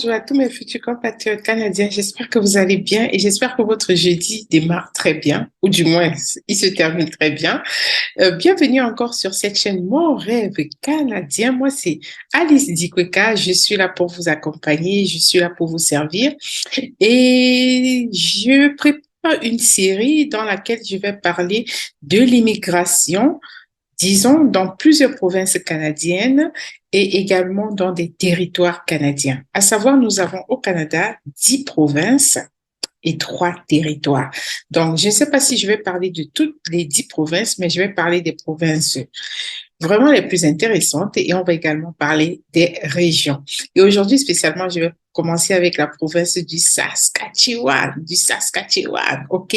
Bonjour à tous mes futurs compatriotes canadiens. J'espère que vous allez bien et j'espère que votre jeudi démarre très bien, ou du moins, il se termine très bien. Bienvenue encore sur cette chaîne Mon Rêve Canadien. Moi, c'est Alice Dikweka. Je suis là pour vous accompagner, je suis là pour vous servir et je prépare une série dans laquelle je vais parler de l'immigration, disons, dans plusieurs provinces canadiennes et également dans des territoires canadiens. À savoir, nous avons au Canada 10 provinces et 3 territoires. Donc, je ne sais pas si je vais parler de toutes les 10 provinces, mais je vais parler des provinces vraiment les plus intéressantes et on va également parler des régions. Et aujourd'hui, spécialement, je vais commencer avec la province du Saskatchewan, OK?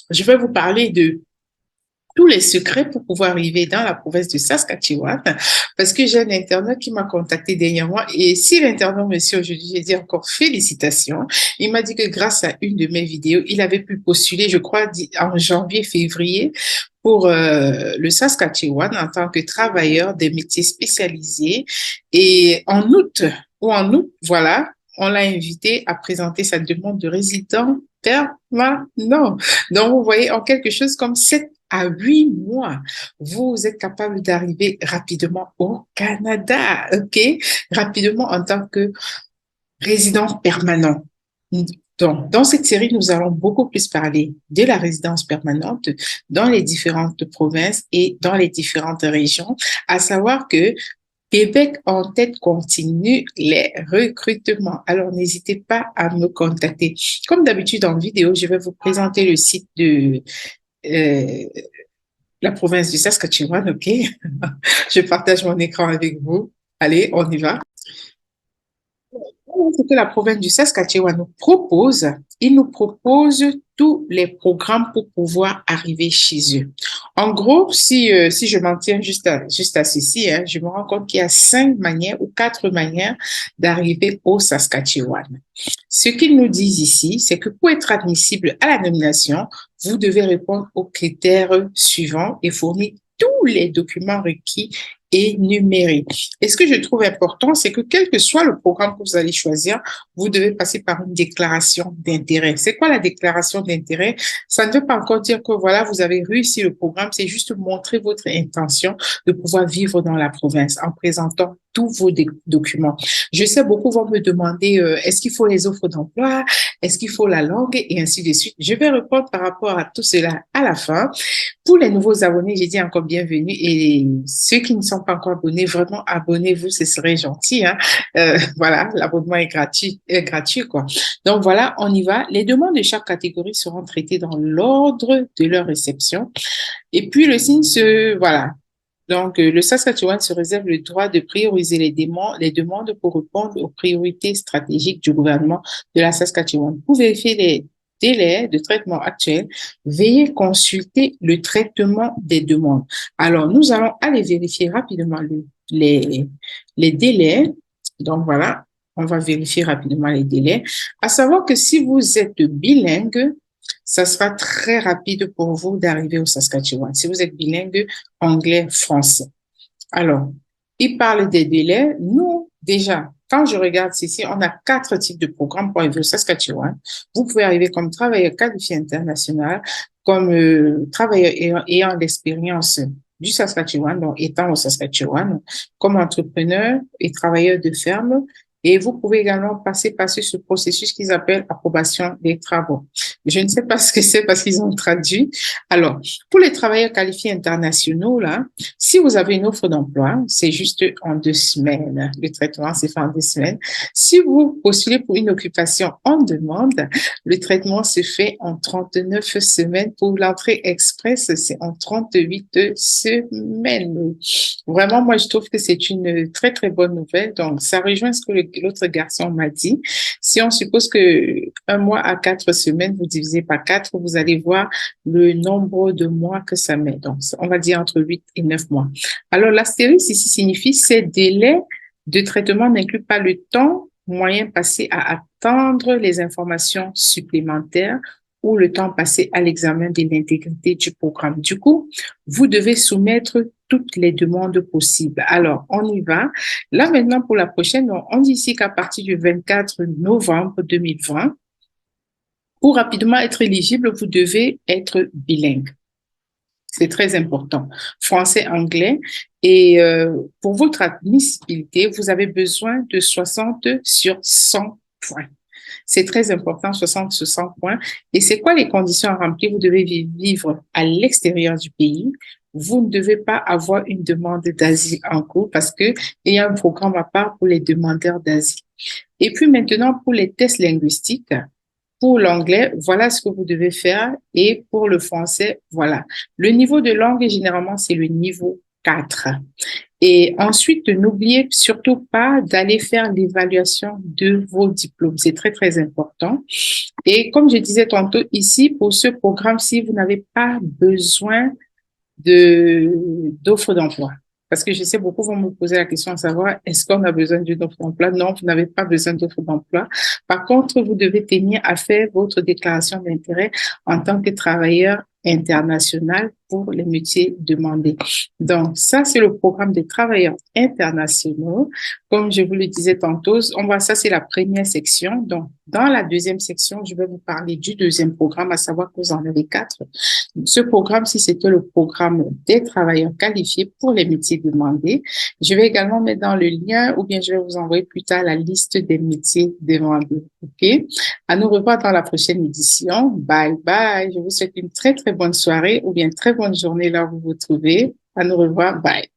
Je vais vous parler de tous les secrets pour pouvoir arriver dans la province de Saskatchewan parce que j'ai un internaute qui m'a contacté dernièrement et si l'internaute me suit aujourd'hui, j'ai dit encore félicitations. Il m'a dit que grâce à une de mes vidéos, il avait pu postuler, je crois, en janvier, février pour le Saskatchewan en tant que travailleur des métiers spécialisés. Et en août, voilà, on l'a invité à présenter sa demande de résident permanent. Donc, vous voyez, en quelque chose comme 7 à 8 mois, vous êtes capable d'arriver rapidement au Canada, OK? Rapidement en tant que résident permanent. Donc, dans cette série, nous allons beaucoup plus parler de la résidence permanente dans les différentes provinces et dans les différentes régions, à savoir que Québec en tête continue les recrutements. Alors, n'hésitez pas à me contacter. Comme d'habitude, en vidéo, je vais vous présenter le site de euh, la province du Saskatchewan, OK? Je partage mon écran avec vous. Allez, on y va. Ce que la province du Saskatchewan nous propose, ils nous proposent tous les programmes pour pouvoir arriver chez eux. En gros, si je m'en tiens juste à ceci, hein, je me rends compte qu'il y a 5 manières ou 4 manières d'arriver au Saskatchewan. Ce qu'ils nous disent ici, c'est que pour être admissible à la nomination, vous devez répondre aux critères suivants et fournir tous les documents requis et numérique. Et ce que je trouve important, c'est que quel que soit le programme que vous allez choisir, vous devez passer par une déclaration d'intérêt. C'est quoi la déclaration d'intérêt? Ça ne veut pas encore dire que voilà, vous avez réussi le programme, c'est juste montrer votre intention de pouvoir vivre dans la province en présentant tous vos documents. Je sais, beaucoup vont me demander, est-ce qu'il faut les offres d'emploi? Est-ce qu'il faut la langue? Et ainsi de suite. Je vais répondre par rapport à tout cela à la fin. Pour les nouveaux abonnés, j'ai dit encore bienvenue et ceux qui ne sont pas encore abonnés, vraiment abonnez-vous, ce serait gentil, hein. Voilà, l'abonnement est gratuit, quoi. Donc voilà, on y va. Les demandes de chaque catégorie seront traitées dans l'ordre de leur réception. Et puis le signe voilà. Donc, le Saskatchewan se réserve le droit de prioriser les demandes pour répondre aux priorités stratégiques du gouvernement de la Saskatchewan. Pour vérifier les délais de traitement actuels, veuillez consulter le traitement des demandes. Alors, nous allons aller vérifier rapidement les délais. Donc, voilà, on va vérifier rapidement les délais. À savoir que si vous êtes bilingue, ça sera très rapide pour vous d'arriver au Saskatchewan. Si vous êtes bilingue, anglais, français. Alors, il parle des délais. Nous, déjà, quand je regarde ici, on a 4 types de programmes pour arriver au Saskatchewan. Vous pouvez arriver comme travailleur qualifié international, comme travailleur ayant l'expérience du Saskatchewan, donc étant au Saskatchewan, comme entrepreneur et travailleur de ferme. Et vous pouvez également passer par ce processus qu'ils appellent approbation des travaux. Je ne sais pas ce que c'est parce qu'ils ont traduit. Alors, pour les travailleurs qualifiés internationaux, là, si vous avez une offre d'emploi, c'est juste en 2 semaines. Le traitement, c'est fait en 2 semaines. Si vous postulez pour une occupation en demande, le traitement se fait en 39 semaines. Pour l'entrée express, c'est en 38 semaines. Vraiment, moi, je trouve que c'est une très, très bonne nouvelle. Donc, ça rejoint ce que l'autre garçon m'a dit. Si on suppose que 1 mois à 4 semaines, vous divisez par 4, vous allez voir le nombre de mois que ça met. Donc, on va dire entre 8 et 9 mois. Alors, l'astérisque ici signifie ces délais de traitement n'incluent pas le temps moyen passé à attendre les informations supplémentaires ou le temps passé à l'examen de l'intégrité du programme. Du coup, vous devez soumettre toutes les demandes possibles. Alors, on y va. Là, maintenant, pour la prochaine, on dit ici qu'à partir du 24 novembre 2020, pour rapidement être éligible, vous devez être bilingue. C'est très important. Français, anglais. Et pour votre admissibilité, vous avez besoin de 60 sur 100 points. C'est très important, 60 sur 100 points. Et c'est quoi les conditions à remplir? Vous devez vivre à l'extérieur du pays. Vous ne devez pas avoir une demande d'asile en cours parce que il y a un programme à part pour les demandeurs d'asile. Et puis maintenant, pour les tests linguistiques, pour l'anglais, voilà ce que vous devez faire. Et pour le français, voilà. Le niveau de langue, généralement, c'est le niveau 4. Et ensuite, n'oubliez surtout pas d'aller faire l'évaluation de vos diplômes. C'est très, très important. Et comme je disais tantôt, ici, pour ce programme-ci, vous n'avez pas besoin d'offres d'emploi. Parce que je sais, beaucoup vont me poser la question à savoir, est-ce qu'on a besoin d'une offre d'emploi? Non, vous n'avez pas besoin d'offre d'emploi. Par contre, vous devez tenir à faire votre déclaration d'intérêt en tant que travailleur international pour les métiers demandés. Donc, ça, c'est le programme des travailleurs internationaux. Comme je vous le disais tantôt, ça, c'est la première section. Donc, dans la deuxième section, je vais vous parler du deuxième programme, à savoir que vous en avez 4. Ce programme, si c'était le programme des travailleurs qualifiés pour les métiers demandés, je vais également mettre dans le lien ou bien je vais vous envoyer plus tard la liste des métiers demandés. OK? À nous revoir dans la prochaine édition. Bye bye. Je vous souhaite une très, très bonne soirée ou bien très bonne journée là où vous vous trouvez. À nous revoir. Bye.